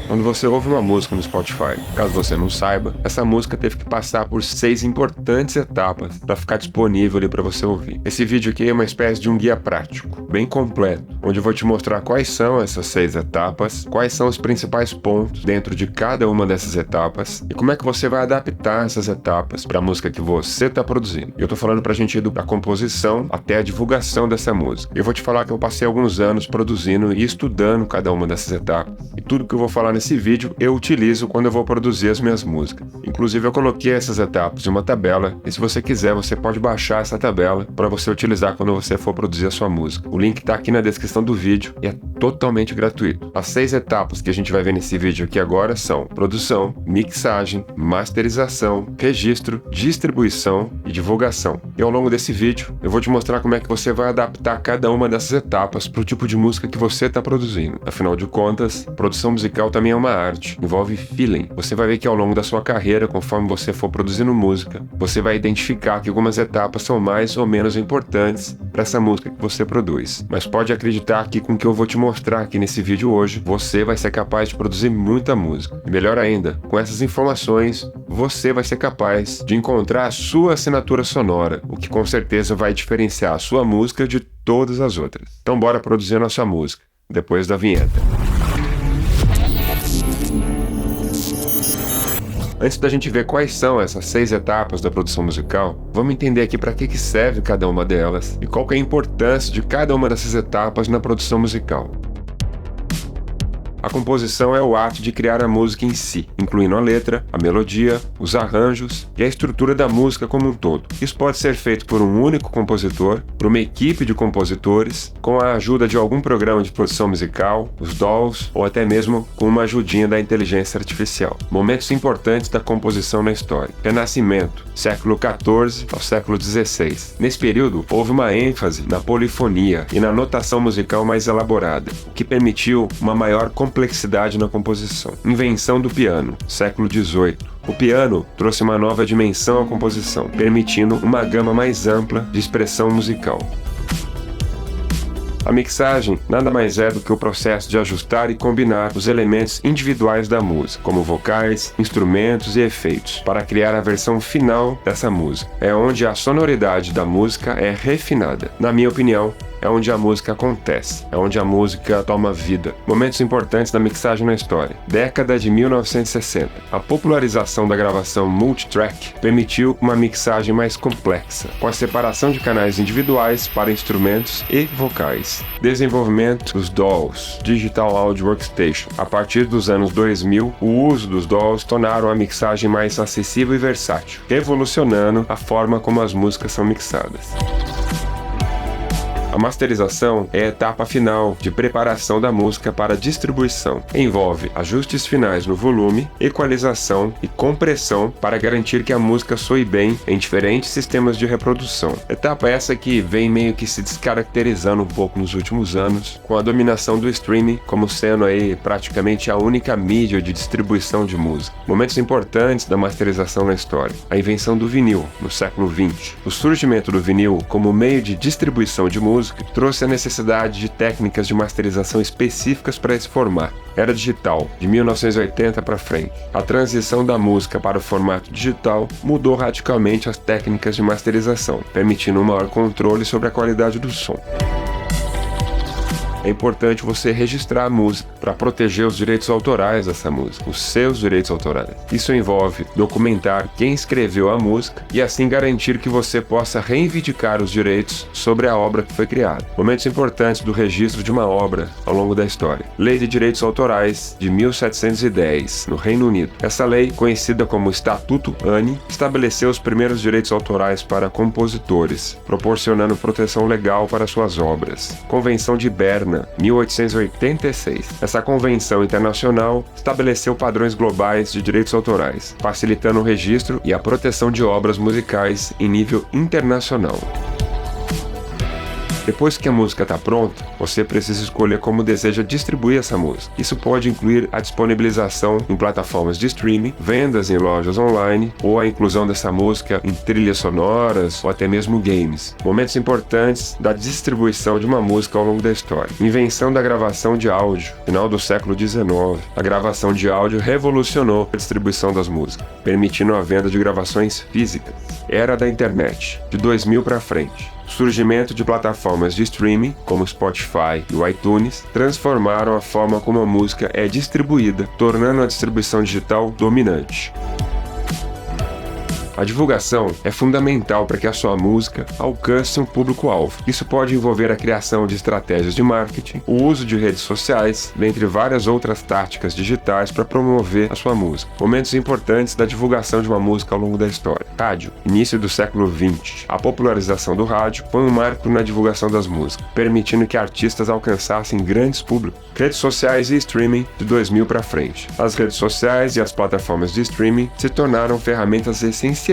Quando você ouve uma música no Spotify, caso você não saiba, essa música teve que passar por 6 importantes etapas para ficar disponível ali para você ouvir. Esse vídeo aqui é uma espécie de um guia prático, bem completo, onde eu vou te mostrar quais são essas 6 etapas, quais são os principais pontos dentro de cada uma dessas etapas e como é que você vai adaptar essas etapas para a música que você está produzindo. Eu tô falando pra gente ir da composição até a divulgação dessa música. Eu vou te falar que eu passei alguns anos produzindo e estudando cada uma dessas etapas. E tudo que eu vou falar nesse vídeo eu utilizo quando eu vou produzir as minhas músicas. Inclusive eu coloquei essas etapas em uma tabela e se você quiser você pode baixar essa tabela para você utilizar quando você for produzir a sua música. O link tá aqui na descrição do vídeo e é totalmente gratuito. As 6 etapas que a gente vai ver nesse vídeo aqui agora são produção, mixagem, masterização, registro, distribuição e divulgação. E ao longo desse vídeo eu vou te mostrar como é que você vai adaptar cada uma dessas etapas para o tipo de música que você está produzindo. Afinal de contas, produção musical também é uma arte, envolve feeling. Você vai ver que ao longo da sua carreira, conforme você for produzindo música, você vai identificar que algumas etapas são mais ou menos importantes para essa música que você produz. Mas pode acreditar que com o que eu vou te mostrar aqui nesse vídeo hoje, você vai ser capaz de produzir muita música. E melhor ainda, com essas informações, você vai ser capaz de encontrar a sua assinatura sonora, o que com certeza vai diferenciar a sua música de todas as outras. Então bora produzir a nossa música, depois da vinheta. Antes da gente ver quais são essas 6 etapas da produção musical, vamos entender aqui para que serve cada uma delas e qual que é a importância de cada uma dessas etapas na produção musical. A composição é o ato de criar a música em si, incluindo a letra, a melodia, os arranjos e a estrutura da música como um todo. Isso pode ser feito por um único compositor, por uma equipe de compositores, com a ajuda de algum programa de produção musical, os DAWs, ou até mesmo com uma ajudinha da inteligência artificial. Momentos importantes da composição na história. Renascimento, século XIV ao século XVI. Nesse período, houve uma ênfase na polifonia e na notação musical mais elaborada, o que permitiu uma maior complexidade na composição. Invenção do piano, século XVIII. O piano trouxe uma nova dimensão à composição, permitindo uma gama mais ampla de expressão musical. A mixagem nada mais é do que o processo de ajustar e combinar os elementos individuais da música, como vocais, instrumentos e efeitos, para criar a versão final dessa música. É onde a sonoridade da música é refinada. Na minha opinião, é onde a música acontece, é onde a música toma vida. Momentos importantes da mixagem na história. Década de 1960. A popularização da gravação multitrack permitiu uma mixagem mais complexa, com a separação de canais individuais para instrumentos e vocais. Desenvolvimento dos DAWs, Digital Audio Workstation. A partir dos anos 2000, o uso dos DAWs tornaram a mixagem mais acessível e versátil, revolucionando a forma como as músicas são mixadas. A masterização é a etapa final de preparação da música para distribuição. Envolve ajustes finais no volume, equalização e compressão para garantir que a música soe bem em diferentes sistemas de reprodução. Etapa essa que vem meio que se descaracterizando um pouco nos últimos anos, com a dominação do streaming como sendo aí praticamente a única mídia de distribuição de música. Momentos importantes da masterização na história. A invenção do vinil, no século XX. O surgimento do vinil como meio de distribuição de música trouxe a necessidade de técnicas de masterização específicas para esse formato. Era digital, de 1980 para frente. A transição da música para o formato digital mudou radicalmente as técnicas de masterização, permitindo um maior controle sobre a qualidade do som. É importante você registrar a música para proteger os direitos autorais dessa música, os seus direitos autorais. Isso envolve documentar quem escreveu a música e assim garantir que você possa reivindicar os direitos sobre a obra que foi criada. Momentos importantes do registro de uma obra ao longo da história. Lei de Direitos Autorais de 1710, no Reino Unido. Essa lei, conhecida como Estatuto Anne, estabeleceu os primeiros direitos autorais para compositores, proporcionando proteção legal para suas obras. Convenção de Berna, 1886. Essa convenção internacional estabeleceu padrões globais de direitos autorais, facilitando o registro e a proteção de obras musicais em nível internacional. Depois que a música está pronta, você precisa escolher como deseja distribuir essa música. Isso pode incluir a disponibilização em plataformas de streaming, vendas em lojas online ou a inclusão dessa música em trilhas sonoras ou até mesmo games. Momentos importantes da distribuição de uma música ao longo da história. Invenção da gravação de áudio. Final do século XIX, a gravação de áudio revolucionou a distribuição das músicas, permitindo a venda de gravações físicas. Era da internet, de 2000 para frente. O surgimento de plataformas de streaming, como o Spotify e o iTunes, transformaram a forma como a música é distribuída, tornando a distribuição digital dominante. A divulgação é fundamental para que a sua música alcance um público-alvo. Isso pode envolver a criação de estratégias de marketing, o uso de redes sociais, dentre várias outras táticas digitais para promover a sua música. Momentos importantes da divulgação de uma música ao longo da história. Rádio, início do século XX. A popularização do rádio foi um marco na divulgação das músicas, permitindo que artistas alcançassem grandes públicos. Redes sociais e streaming de 2000 para frente. As redes sociais e as plataformas de streaming se tornaram ferramentas essenciais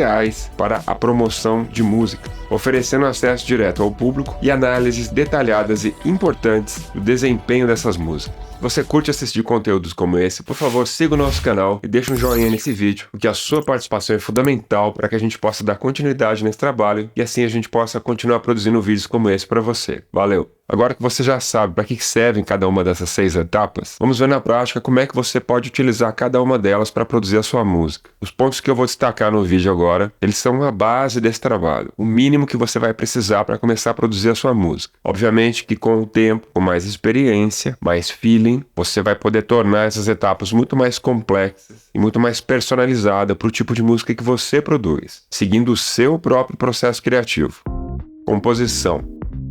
para a promoção de música, oferecendo acesso direto ao público e análises detalhadas e importantes do desempenho dessas músicas. Você curte assistir conteúdos como esse? Por favor, siga o nosso canal e deixe um joinha nesse vídeo, porque a sua participação é fundamental para que a gente possa dar continuidade nesse trabalho e assim a gente possa continuar produzindo vídeos como esse para você. Valeu! Agora que você já sabe para que servem cada uma dessas 6 etapas, vamos ver na prática como é que você pode utilizar cada uma delas para produzir a sua música. Os pontos que eu vou destacar no vídeo agora, eles são a base desse trabalho, o mínimo que você vai precisar para começar a produzir a sua música. Obviamente que com o tempo, com mais experiência, mais feeling, você vai poder tornar essas etapas muito mais complexas e muito mais personalizadas para o tipo de música que você produz, seguindo o seu próprio processo criativo. Composição.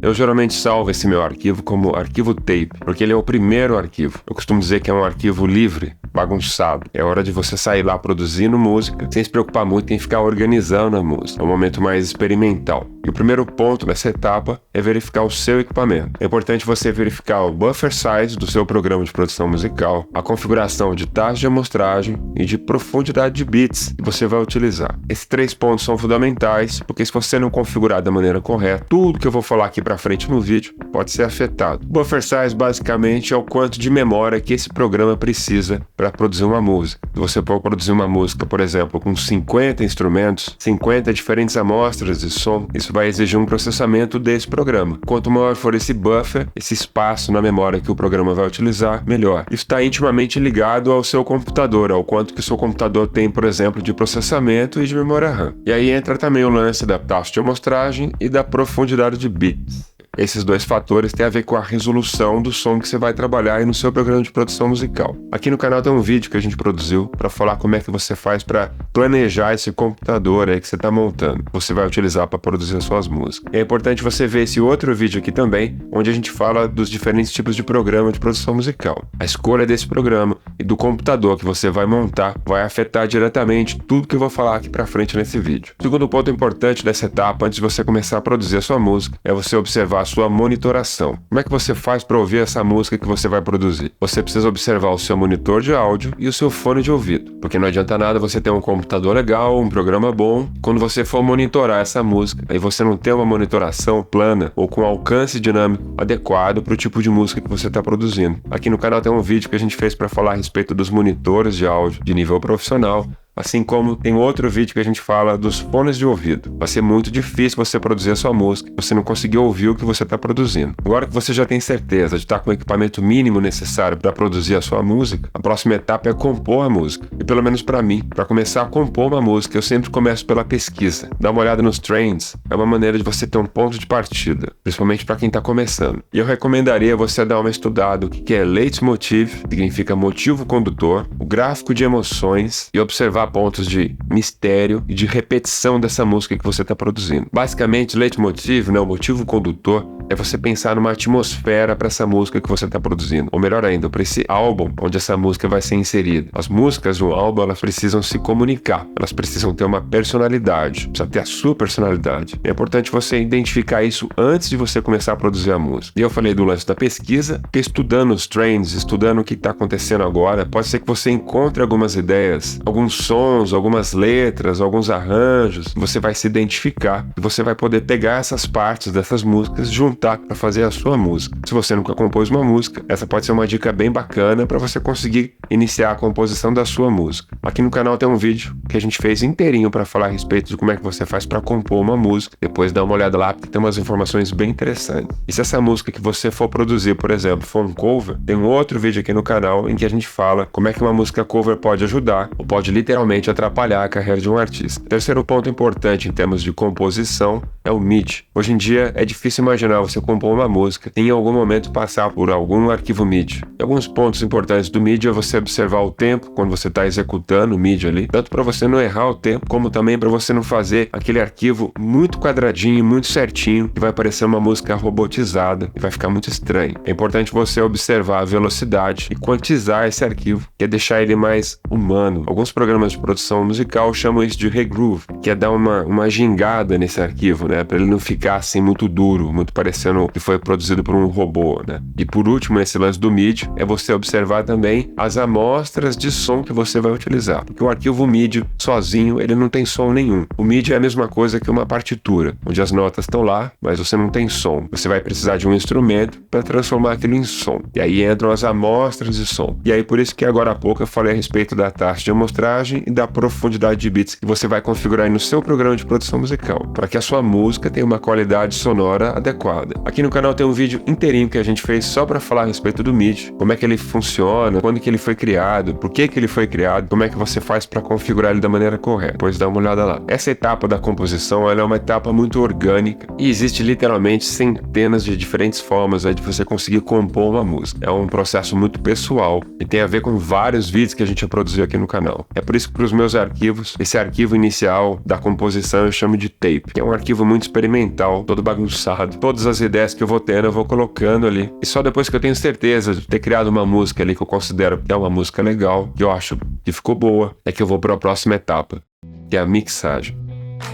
Eu geralmente salvo esse meu arquivo como arquivo tape, porque ele é o primeiro arquivo. Eu costumo dizer que é um arquivo livre, bagunçado. É hora de você sair lá produzindo música, sem se preocupar muito em ficar organizando a música. É um momento mais experimental. E o primeiro ponto nessa etapa é verificar o seu equipamento. É importante você verificar o buffer size do seu programa de produção musical, a configuração de taxa de amostragem e de profundidade de beats que você vai utilizar. Esses 3 pontos são fundamentais, porque se você não configurar da maneira correta, tudo que eu vou falar aqui pra frente no vídeo pode ser afetado. O buffer size basicamente é o quanto de memória que esse programa precisa para produzir uma música. Se você for produzir uma música, por exemplo, com 50 instrumentos, 50 diferentes amostras de som, isso vai exigir um processamento desse programa. Quanto maior for esse buffer, esse espaço na memória que o programa vai utilizar, melhor. Isso está intimamente ligado ao seu computador, ao quanto que o seu computador tem, por exemplo, de processamento e de memória RAM. E aí entra também o lance da taxa de amostragem e da profundidade de bits. Esses 2 fatores têm a ver com a resolução do som que você vai trabalhar aí no seu programa de produção musical. Aqui no canal tem um vídeo que a gente produziu para falar como é que você faz para planejar esse computador aí que você está montando, que você vai utilizar para produzir as suas músicas. É importante você ver esse outro vídeo aqui também, onde a gente fala dos diferentes tipos de programa de produção musical. A escolha desse programa e do computador que você vai montar vai afetar diretamente tudo que eu vou falar aqui para frente nesse vídeo. O segundo ponto importante dessa etapa, antes de você começar a produzir a sua música, é você observar a sua monitoração. Como é que você faz para ouvir essa música que você vai produzir? Você precisa observar o seu monitor de áudio e o seu fone de ouvido, porque não adianta nada você ter um computador legal, um programa bom, quando você for monitorar essa música, aí você não tem uma monitoração plana ou com alcance dinâmico adequado para o tipo de música que você está produzindo. Aqui no canal tem um vídeo que a gente fez para falar a respeito dos monitores de áudio de nível profissional, assim como tem outro vídeo que a gente fala dos fones de ouvido. Vai ser muito difícil você produzir a sua música se você não conseguir ouvir o que você está produzindo. Agora que você já tem certeza de estar com o equipamento mínimo necessário para produzir a sua música, a próxima etapa é compor a música. E pelo menos para mim, para começar a compor uma música, eu sempre começo pela pesquisa. Dar uma olhada nos trends é uma maneira de você ter um ponto de partida, principalmente para quem está começando. E eu recomendaria você dar uma estudada o que é leitmotiv, significa motivo condutor, o gráfico de emoções e observar pontos de mistério e de repetição dessa música que você está produzindo. Basicamente, leitmotiv, o motivo condutor, é você pensar numa atmosfera para essa música que você está produzindo. Ou melhor ainda, para esse álbum onde essa música vai ser inserida. As músicas do álbum, elas precisam se comunicar. Elas precisam ter uma personalidade. Precisa ter a sua personalidade. É importante você identificar isso antes de você começar a produzir a música. E eu falei do lance da pesquisa, porque estudando os trends, estudando o que está acontecendo agora, pode ser que você encontre algumas ideias, alguns sons, algumas letras, alguns arranjos. Você vai se identificar e você vai poder pegar essas partes dessas músicas, juntar contato para fazer a sua música. Se você nunca compôs uma música, essa pode ser uma dica bem bacana para você conseguir iniciar a composição da sua música. Aqui no canal tem um vídeo que a gente fez inteirinho para falar a respeito de como é que você faz para compor uma música. Depois dá uma olhada lá, porque tem umas informações bem interessantes. E se essa música que você for produzir, por exemplo, for um cover, tem um outro vídeo aqui no canal em que a gente fala como é que uma música cover pode ajudar ou pode literalmente atrapalhar a carreira de um artista. Terceiro ponto importante em termos de composição é o MIDI. Hoje em dia é difícil imaginar você compor uma música e em algum momento passar por algum arquivo MIDI. E alguns pontos importantes do MIDI é você observar o tempo quando você está executando o MIDI ali, tanto para você não errar o tempo, como também para você não fazer aquele arquivo muito quadradinho, muito certinho, que vai parecer uma música robotizada e vai ficar muito estranho. É importante você observar a velocidade e quantizar esse arquivo, que é deixar ele mais humano. Alguns programas de produção musical chamam isso de regroove, que é dar uma gingada nesse arquivo, né, para ele não ficar assim muito duro, muito parecendo que foi produzido por um robô, né. E por último, esse lance do MIDI é você observar também as amostras de som que você vai utilizar, porque o arquivo MIDI sozinho ele não tem som nenhum. O MIDI é a mesma coisa que uma partitura, onde as notas estão lá, mas você não tem som. Você vai precisar de um instrumento para transformar aquilo em som. E aí entram as amostras de som. E aí por isso que agora há pouco eu falei a respeito da taxa de amostragem e da profundidade de bits que você vai configurar aí no seu programa de produção musical, para que a sua música tenha uma qualidade sonora adequada. Aqui no canal tem um vídeo inteirinho que a gente fez só para falar a respeito do MIDI, como é que ele funciona, quando que ele foi criado, por que ele foi criado, como é que você faz para configurar ele da maneira correta. Pois dá uma olhada lá. Essa etapa da composição ela é uma etapa muito orgânica e existe literalmente centenas de diferentes formas aí de você conseguir compor uma música. É um processo muito pessoal e tem a ver com vários vídeos que a gente já produziu aqui no canal. É por isso que para os meus arquivos, esse arquivo inicial da composição eu chamo de tape, que é um arquivo muito experimental, todo bagunçado. Todas as ideias que eu vou tendo eu vou colocando ali e só depois que eu tenho certeza de ter criado uma música ali que eu considero que é uma música legal, que eu acho que ficou boa, é que eu vou para a próxima etapa, que é a mixagem.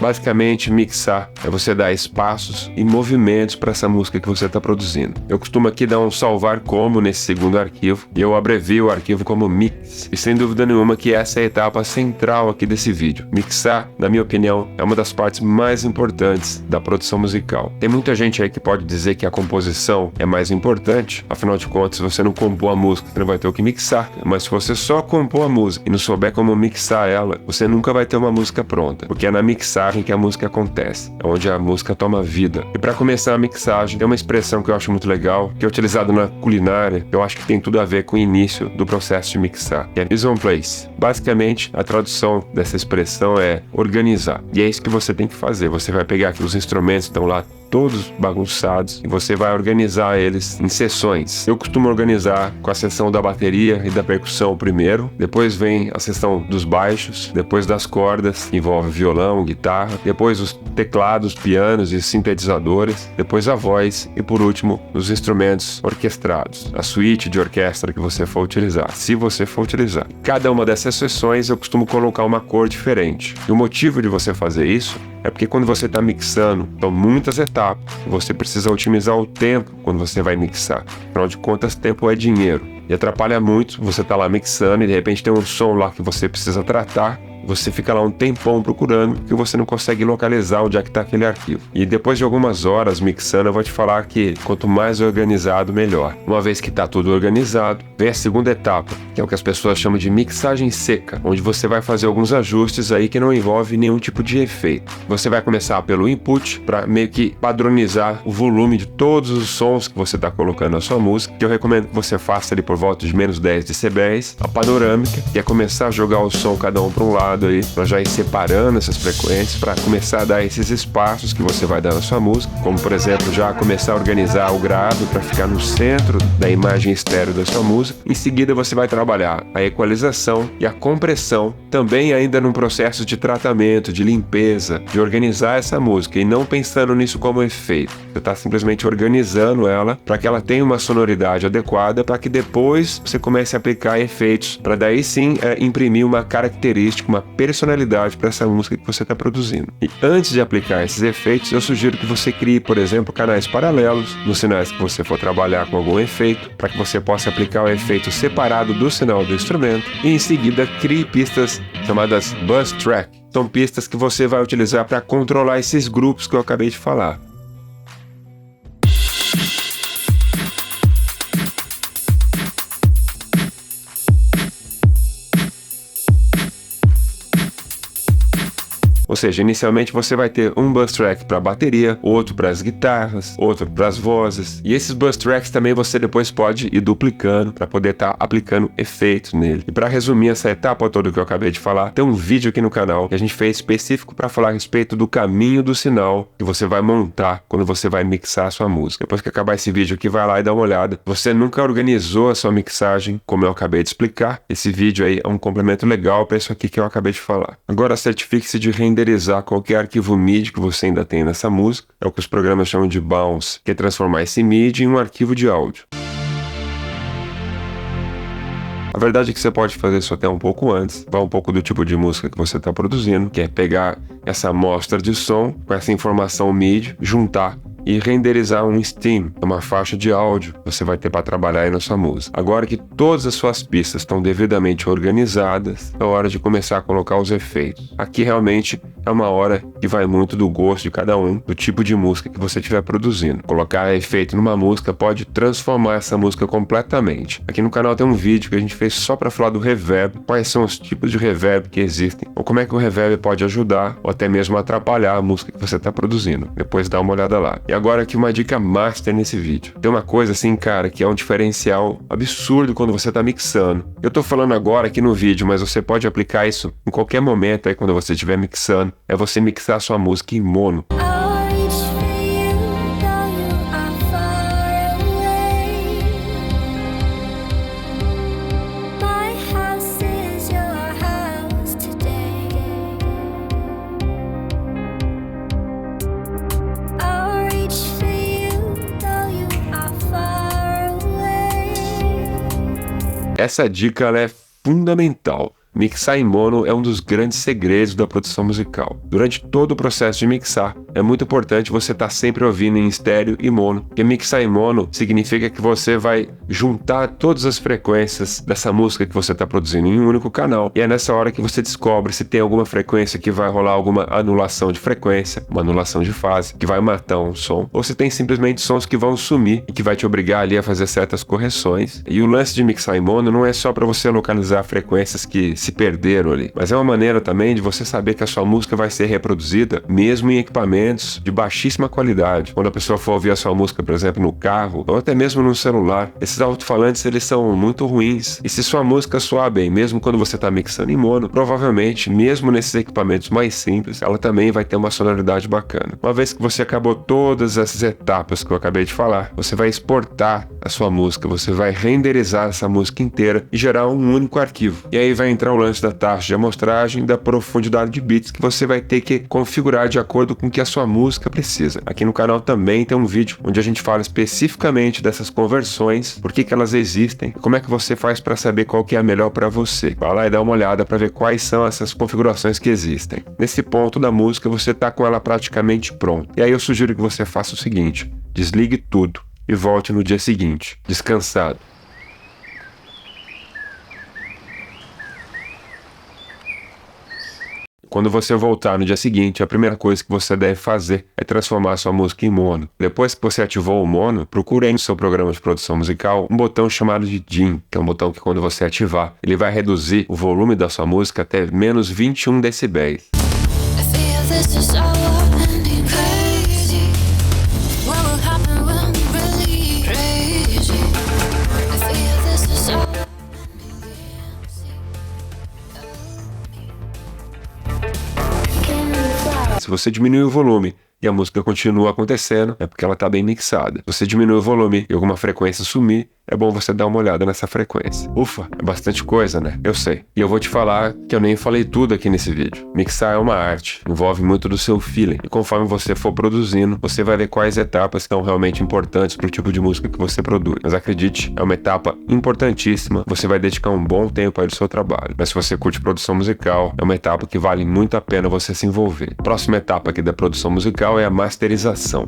Basicamente, mixar é você dar espaços e movimentos para essa música que você está produzindo. Eu costumo aqui dar um salvar como nesse segundo arquivo e eu abrevio o arquivo como mix. E sem dúvida nenhuma que essa é a etapa central aqui desse vídeo. Mixar, na minha opinião, é uma das partes mais importantes da produção musical. Tem muita gente aí que pode dizer que a composição é mais importante, afinal de contas, se você não compor a música, você não vai ter o que mixar. Mas se você só compor a música e não souber como mixar ela, você nunca vai ter uma música pronta, porque é na mixagem que a música acontece, é onde a música toma vida. E para começar a mixagem, tem uma expressão que eu acho muito legal, que é utilizada na culinária, que eu acho que tem tudo a ver com o início do processo de mixar, que é mise en place. Basicamente, a tradução dessa expressão é organizar. E é isso que você tem que fazer. Você vai pegar aqui os instrumentos que estão lá todos bagunçados e você vai organizar eles em seções. Eu costumo organizar com a seção da bateria e da percussão primeiro, depois vem a seção dos baixos, depois das cordas, que envolve violão, guitarra, depois os teclados, pianos e sintetizadores, depois a voz e por último os instrumentos orquestrados, a suíte de orquestra que você for utilizar, se você for utilizar. Cada uma dessas seções eu costumo colocar uma cor diferente. E o motivo de você fazer isso é porque quando você está mixando, são muitas etapas, você precisa otimizar o tempo quando você vai mixar. Afinal de contas, tempo é dinheiro. E atrapalha muito você tá lá mixando e de repente tem um som lá que você precisa tratar. Você fica lá um tempão procurando que você não consegue localizar onde é que está aquele arquivo. E depois de algumas horas mixando, eu vou te falar que quanto mais organizado, melhor. Uma vez que está tudo organizado, vem a segunda etapa, que é o que as pessoas chamam de mixagem seca, onde você vai fazer alguns ajustes aí que não envolve nenhum tipo de efeito. Você vai começar pelo input, para meio que padronizar o volume de todos os sons que você está colocando na sua música, que eu recomendo que você faça ali por volta de menos 10 decibéis. A panorâmica, que é começar a jogar o som cada um para um lado aí, para já ir separando essas frequências, para começar a dar esses espaços que você vai dar na sua música, como por exemplo já começar a organizar o grave para ficar no centro da imagem estéreo da sua música. Em seguida você vai trabalhar a equalização e a compressão, também ainda num processo de tratamento, de limpeza, de organizar essa música e não pensando nisso como efeito. Você está simplesmente organizando ela para que ela tenha uma sonoridade adequada, para que depois você comece a aplicar efeitos, para daí sim imprimir uma característica, uma personalidade para essa música que você está produzindo. E antes de aplicar esses efeitos, eu sugiro que você crie, por exemplo, canais paralelos nos sinais que você for trabalhar com algum efeito, para que você possa aplicar o efeito separado do sinal do instrumento e em seguida crie pistas chamadas bus track. São pistas que você vai utilizar para controlar esses grupos que eu acabei de falar. seja, inicialmente você vai ter um bus track para bateria, outro para as guitarras, outro para as vozes. E esses bus tracks também você depois pode ir duplicando para poder estar aplicando efeitos nele. E para resumir essa etapa toda que eu acabei de falar, tem um vídeo aqui no canal que a gente fez específico para falar a respeito do caminho do sinal que você vai montar quando você vai mixar a sua música. Depois que acabar esse vídeo aqui, vai lá e dá uma olhada. Você nunca organizou a sua mixagem, como eu acabei de explicar. Esse vídeo aí é um complemento legal para isso aqui que eu acabei de falar. Agora certifique-se de renderizar qualquer arquivo MIDI que você ainda tem nessa música. É o que os programas chamam de bounce, que é transformar esse MIDI em um arquivo de áudio. A verdade é que você pode fazer isso até um pouco antes, vai um pouco do tipo de música que você está produzindo, que é pegar essa amostra de som com essa informação MIDI, juntar e renderizar um stem, uma faixa de áudio que você vai ter para trabalhar aí na sua música. Agora que todas as suas pistas estão devidamente organizadas, é hora de começar a colocar os efeitos. Aqui realmente é uma hora que vai muito do gosto de cada um, do tipo de música que você estiver produzindo. Colocar efeito numa música pode transformar essa música completamente. Aqui no canal tem um vídeo que a gente fez só para falar do reverb, quais são os tipos de reverb que existem, ou como é que o reverb pode ajudar ou até mesmo atrapalhar a música que você está produzindo. Depois dá uma olhada lá. E agora aqui uma dica master nesse vídeo. Tem uma coisa assim, cara, que é um diferencial absurdo quando você tá mixando. Eu tô falando agora aqui no vídeo, mas você pode aplicar isso em qualquer momento aí quando você estiver mixando. É você mixar a sua música em mono. Essa dica ela é fundamental. Mixar em mono é um dos grandes segredos da produção musical. Durante todo o processo de mixar, é muito importante você estar sempre ouvindo em estéreo e mono. Porque mixar em mono significa que você vai juntar todas as frequências dessa música que você está produzindo em um único canal. E é nessa hora que você descobre se tem alguma frequência que vai rolar alguma anulação de frequência, uma anulação de fase, que vai matar um som, ou se tem simplesmente sons que vão sumir e que vai te obrigar ali a fazer certas correções. E o lance de mixar em mono não é só para você localizar frequências que se perderam ali, mas é uma maneira também de você saber que a sua música vai ser reproduzida mesmo em equipamentos de baixíssima qualidade. Quando a pessoa for ouvir a sua música, por exemplo, no carro ou até mesmo no celular, esses alto-falantes eles são muito ruins. E se sua música soar bem, mesmo quando você está mixando em mono, provavelmente, mesmo nesses equipamentos mais simples, ela também vai ter uma sonoridade bacana. Uma vez que você acabou todas essas etapas que eu acabei de falar, você vai exportar a sua música, você vai renderizar essa música inteira e gerar um único arquivo. E aí vai entrar o lance da taxa de amostragem, da profundidade de bits que você vai ter que configurar de acordo com o que a sua música precisa. Aqui no canal também tem um vídeo onde a gente fala especificamente dessas conversões, por que elas existem, como é que você faz para saber qual que é a melhor para você. Vai lá e dá uma olhada para ver quais são essas configurações que existem. Nesse ponto da música você está com ela praticamente pronta. E aí eu sugiro que você faça o seguinte: desligue tudo e volte no dia seguinte, descansado. Quando você voltar no dia seguinte, a primeira coisa que você deve fazer é transformar a sua música em mono. Depois que você ativou o mono, procure aí no seu programa de produção musical um botão chamado de DIN, que é um botão que quando você ativar, ele vai reduzir o volume da sua música até menos 21 decibéis. Se você diminuir o volume e a música continua acontecendo, é porque ela está bem mixada. Se você diminui o volume e alguma frequência sumir, é bom você dar uma olhada nessa frequência. Ufa, é bastante coisa, né? Eu sei. E eu vou te falar que eu nem falei tudo aqui nesse vídeo. Mixar é uma arte, envolve muito do seu feeling. E conforme você for produzindo, você vai ver quais etapas são realmente importantes para o tipo de música que você produz. Mas acredite, é uma etapa importantíssima. Você vai dedicar um bom tempo aí do seu trabalho. Mas se você curte produção musical, é uma etapa que vale muito a pena você se envolver. Próxima etapa aqui da produção musical é a masterização.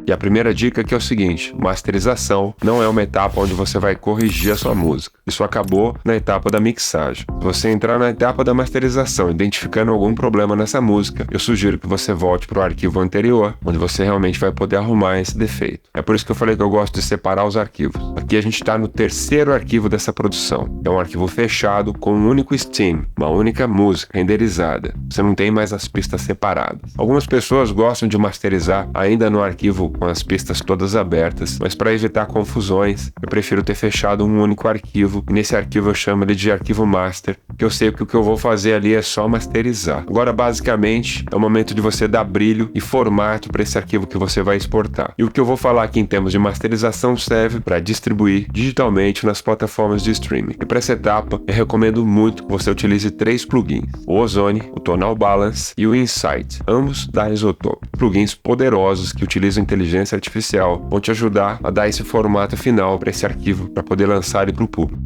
E a primeira dica aqui é o seguinte: masterização não é uma etapa onde você vai corrigir a sua música. Isso acabou na etapa da mixagem. Se você entrar na etapa da masterização, identificando algum problema nessa música, eu sugiro que você volte para o arquivo anterior, onde você realmente vai poder arrumar esse defeito. É por isso que eu falei que eu gosto de separar os arquivos. Aqui a gente está no terceiro arquivo dessa produção. É um arquivo fechado com um único stem, uma única música renderizada. Você não tem mais as pistas separadas. Algumas pessoas gostam de masterizar ainda no arquivo com as pistas todas abertas, mas para evitar confusões, eu prefiro ter fechado um único arquivo, e nesse arquivo eu chamo ele de arquivo master, que eu sei que o que eu vou fazer ali é só masterizar. Agora, basicamente, é o momento de você dar brilho e formato para esse arquivo que você vai exportar. E o que eu vou falar aqui em termos de masterização serve para distribuir digitalmente nas plataformas de streaming. E para essa etapa, eu recomendo muito que você utilize 3 plugins: o Ozone, o Tonal Balance e o Insight, ambos da Isotope. Plugins poderosos que utilizam inteligência artificial vão te ajudar a dar esse formato final para esse arquivo, para poder lançar ele para o público.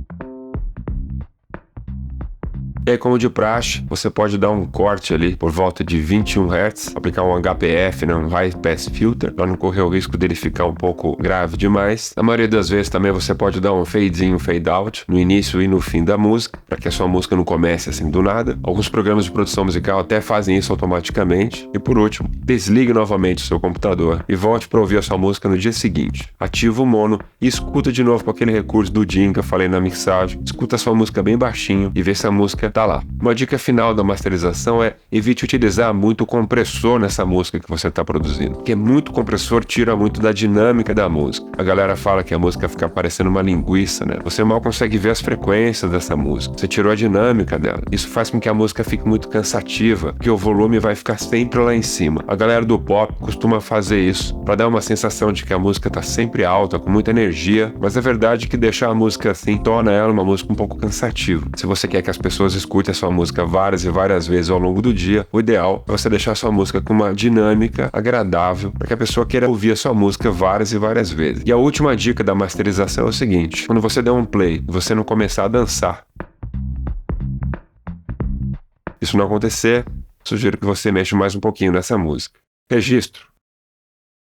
E aí, como de praxe, você pode dar um corte ali por volta de 21 Hz, aplicar um HPF, um High Pass Filter, para não correr o risco dele ficar um pouco grave demais. Na maioria das vezes também você pode dar um fade in, um fade out, no início e no fim da música, para que a sua música não comece assim do nada. Alguns programas de produção musical até fazem isso automaticamente. E por último, desligue novamente o seu computador e volte para ouvir a sua música no dia seguinte. Ativa o mono e escuta de novo com aquele recurso do DIN que eu falei na mixagem. Escuta a sua música bem baixinho e vê se a música tá lá. Uma dica final da masterização é: evite utilizar muito compressor nessa música que você está produzindo, porque muito compressor tira muito da dinâmica da música. A galera fala que a música fica parecendo uma linguiça, né? Você mal consegue ver as frequências dessa música, você tirou a dinâmica dela. Isso faz com que a música fique muito cansativa, porque o volume vai ficar sempre lá em cima. A galera do pop costuma fazer isso para dar uma sensação de que a música está sempre alta, com muita energia, mas a verdade é que deixar a música assim torna ela uma música um pouco cansativa. Se você quer que as pessoas escutem a sua música várias e várias vezes ao longo do dia, o ideal é você deixar a sua música com uma dinâmica agradável, para que a pessoa queira ouvir a sua música várias e várias vezes. E a última dica da masterização é o seguinte: quando você der um play e você não começar a dançar, isso não acontecer, sugiro que você mexa mais um pouquinho nessa música. Registro.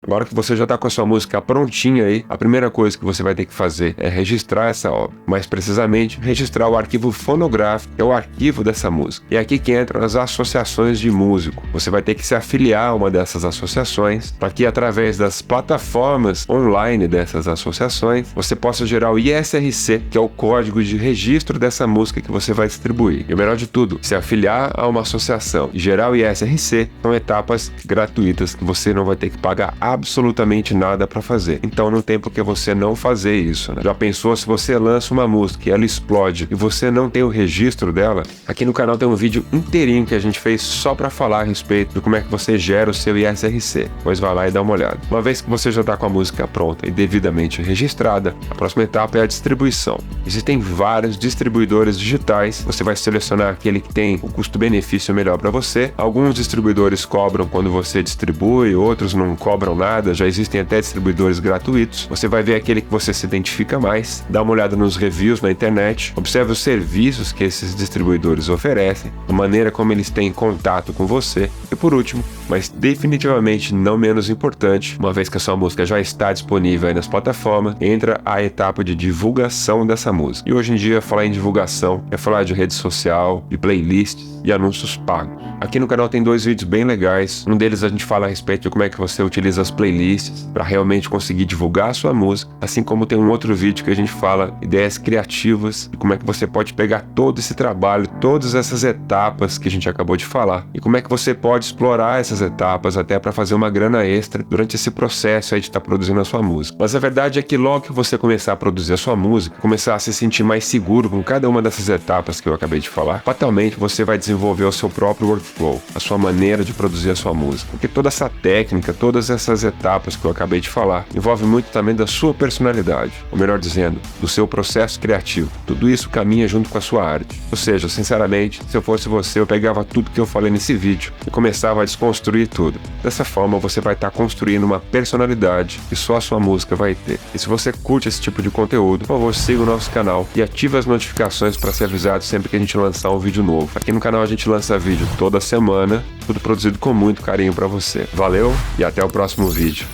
Agora que você já está com a sua música prontinha aí, a primeira coisa que você vai ter que fazer é registrar essa obra. Mais precisamente, registrar o arquivo fonográfico, que é o arquivo dessa música. E é aqui que entram as associações de músico. Você vai ter que se afiliar a uma dessas associações, para que através das plataformas online dessas associações, você possa gerar o ISRC, que é o código de registro dessa música que você vai distribuir. E o melhor de tudo, se afiliar a uma associação e gerar o ISRC, são etapas gratuitas que você não vai ter que pagar absolutamente nada para fazer. Então não tem por que você não fazer isso, né? Já pensou se você lança uma música e ela explode e você não tem o registro dela? Aqui no canal tem um vídeo inteirinho que a gente fez só para falar a respeito de como é que você gera o seu ISRC. Pois vai lá e dá uma olhada. Uma vez que você já está com a música pronta e devidamente registrada, a próxima etapa é a distribuição. Existem vários distribuidores digitais. Você vai selecionar aquele que tem o custo-benefício melhor para você. Alguns distribuidores cobram quando você distribui, outros não cobram nada, já existem até distribuidores gratuitos. Você vai ver aquele que você se identifica mais, dá uma olhada nos reviews na internet, observe os serviços que esses distribuidores oferecem, a maneira como eles têm contato com você e, por último, mas definitivamente não menos importante, uma vez que a sua música já está disponível aí nas plataformas, entra a etapa de divulgação dessa música. E hoje em dia, falar em divulgação é falar de rede social, de playlists e anúncios pagos. Aqui no canal tem 2 vídeos bem legais. Um deles a gente fala a respeito de como é que você utiliza as playlists para realmente conseguir divulgar a sua música, assim como tem um outro vídeo que a gente fala ideias criativas e como é que você pode pegar todo esse trabalho, todas essas etapas que a gente acabou de falar e como é que você pode explorar essas etapas até para fazer uma grana extra durante esse processo aí de estar produzindo a sua música. Mas a verdade é que logo que você começar a produzir a sua música, começar a se sentir mais seguro com cada uma dessas etapas que eu acabei de falar, fatalmente você vai desenvolver o seu próprio workflow, a sua maneira de produzir a sua música. Porque toda essa técnica, todas essas etapas que eu acabei de falar, envolve muito também da sua personalidade, ou melhor dizendo, do seu processo criativo. Tudo isso caminha junto com a sua arte. Ou seja, sinceramente, se eu fosse você, eu pegava tudo que eu falei nesse vídeo e começava a desconstruir tudo. Dessa forma, você vai estar construindo uma personalidade que só a sua música vai ter. E se você curte esse tipo de conteúdo, por favor, siga o nosso canal e ative as notificações para ser avisado sempre que a gente lançar um vídeo novo. Aqui no canal a gente lança vídeo toda semana, tudo produzido com muito carinho para você. Valeu e até o próximo vídeo.